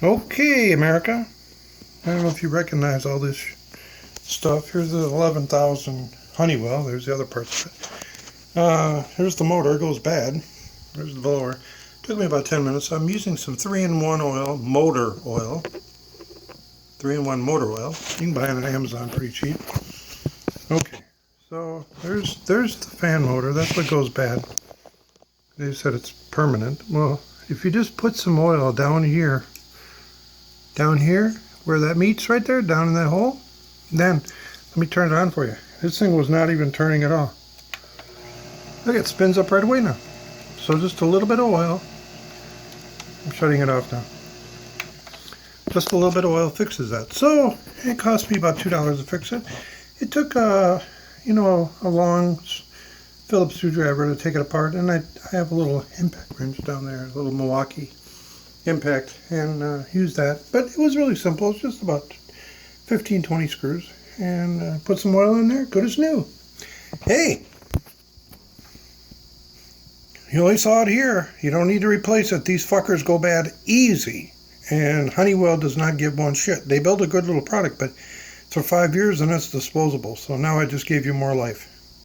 Okay, America. I don't know if you recognize all this stuff. Here's the 11,000 Honeywell. There's the other parts of it. Here's the motor. It goes bad. There's the blower. Took me about 10 minutes. I'm using some 3-in-1 oil, motor oil. 3-in-1 motor oil. You can buy it on Amazon pretty cheap. Okay, so there's the fan motor. That's what goes bad. They said it's permanent. Well, if you just put some oil down here where that meets right there, down in that hole, then let me turn it on for you. This thing was not even turning at all. Look, it spins up right away now. So just a little bit of oil. I'm shutting it off now. Just a little bit of oil fixes that. So it cost me about $2 to fix it. It took a long Phillips screwdriver to take it apart, and I have a little impact wrench down there, a little Milwaukee impact, and use that. But it was really simple. It's just about 15-20 screws, and put some oil in there, good as new. Hey, you only saw it here. You don't need to replace it. These fuckers go bad easy, and Honeywell does not give one shit. They build a good little product, but for 5 years and it's disposable. So now I just gave you more life.